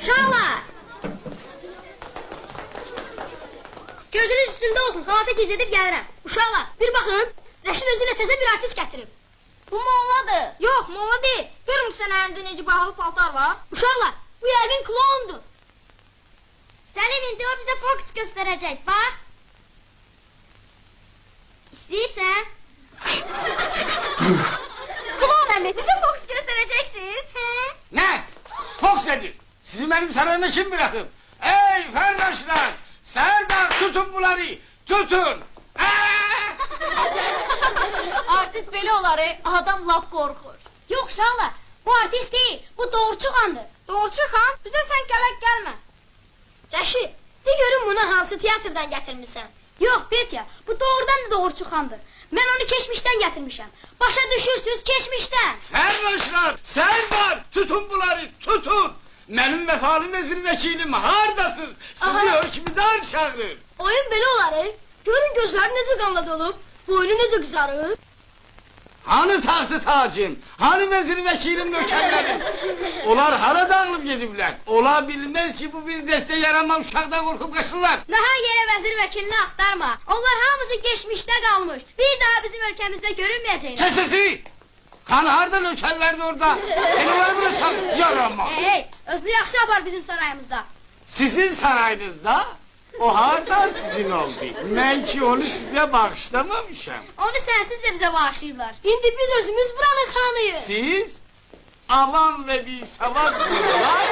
Uşaqlar! Gözünüz üstündə olsun, xalatı gizledib gəlirəm. Uşaqlar, bir baxın, Rəşid özüylə təzə bir artist gətirib. Bu molladır. Yox, molla deyil. Görmürsən əlində necə bahalı paltar var? Uşaqlar, bu yəqin klondur. Səlim, indi o bizə fokus göstərəcək, bax. İstəyirsən? Klon əmi, bizə fokus göstərəcəksiniz. Ne? Fox dedi. Sizi benim sarayıma kim bırakıp? Ey kardeşler! Serdar tutun bunları! Tutun! Artist belə olar, adam lap qorxur. Yox, uşaqlar, bu artist deyil, bu Doğruçu xandır. Doğruçu xan, bizə sən gələk gəlmə. Rəşid, de görüm bunu hansı teatrdan gətirmişsən? Yox, Petya, bu doğrudan da Doğruçu xandır. Mən onu keçmişdən gətirmişəm. Başa düşürsünüz, keçmişdən. Kardeşler! Serdar tutun bunları! Tutun! Benim vefalı vezir vekilim hardasız? Sizi hükümdar çağırır. Oyun belə olar, görün gözləri necə qanla dolub, boynu necə qızarır. Hani tahtı tacım? Hani vezir vekilim nökerlerim? Onlar hara dağılıp gedibler? Ola bilmez ki bu bir deste yaramam uşaktan korkup kaçırlar. Daha yere vezir vekilini aktarma. Onlar hamısı geçmişte kalmış. Bir daha bizim ülkemizde görünmeyecekler. Kes sesi! Kan harda nökerlerdi orada? Beni öldürürsen yaramam. Hey, özlü yaxşı var bizim sarayımızda. Sizin sarayınızda? O harda sizin oldu? Ben ki onu size bağışlamamışım. Onu sensiz de bize bağışlayırlar. Şimdi biz özümüz buranın xanıyıq. Siz? Avam ve bir savak bunlar.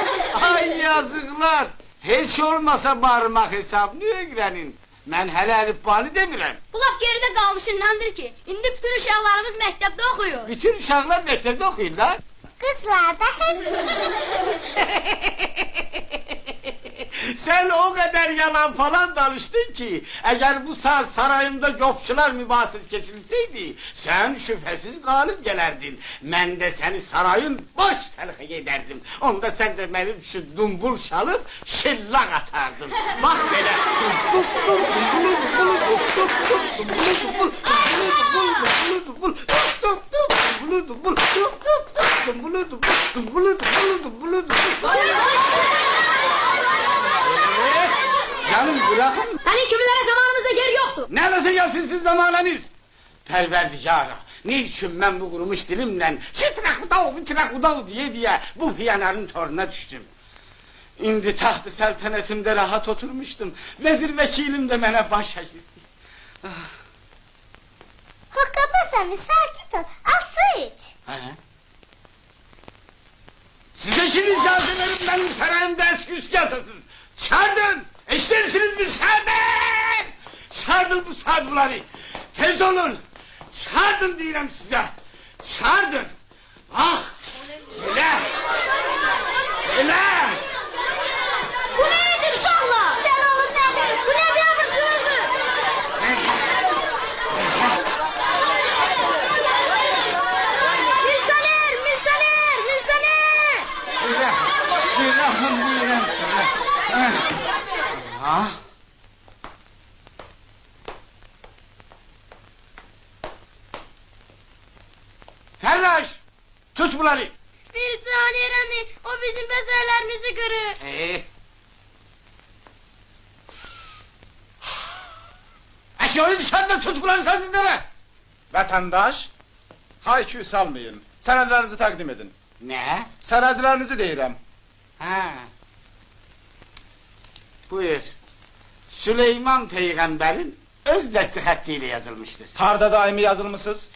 Ay yazıklar. Hiç olmasa barmak hesabını öğrenin. Ben hele elifbanı demirəm. Bu laf geride kalmışındandır ki. Şimdi bütün uşaqlarımız mektepte okuyor. Bütün uşaklar mektepte okuyurlar. Kızlar da hep. Sen o kadar yalan falan danıştın ki... ...eğer bu saat sarayında yopçular mübahiz geçirseydi... ...sen şüphesiz galip gelerdin. Ben de seni sarayın boş telhe ederdim. Onda sen de benim şu dumbul şalıp şillak atardın. Bak böyle... Canım bırakın. Senin kümelere zamanımızda yer yoktu. Neresi gelsin siz zamanınız? Perverdigara, niçin ben bu kurumuş dilimle şıtrak diye bu hiyanarın toruna düştüm. İndi tahtı seltenetimde rahat oturmuştum. Vezir vekilim de bana baş açtı. Hokkabaz abi sakin ol. Al su iç. Size şimdi icazı verin benim sarayımda eski üst yasasız. Çağırdın! Eşlersiniz mi çağırdın! Çağırdın bu sadıkları! Tez olun! Çağırdın diyorum size! Çağırdın! Ah! Öyle! Öyle! Bu neydi uşaqlar? Sen oğlum deli! Bu ne bir abırçılığı? Milsoner! Milsoner! Milsoner! Öyle! Günahım diyorum size! Ah! Ferraş! Tut bunları! Bir saniye Rami, o bizim bezerlerimizi kırır. Eşeği dışarıda tut bunları sensizlere! Vatandaş, haykü salmayın. Senedlerinizi takdim edin. Ne? Senedlerinizi deyirəm. Ha. Buyur. Süleyman peygamberin öz desti hattıyla yazılmıştır. Harda daimi yazılmışsınız?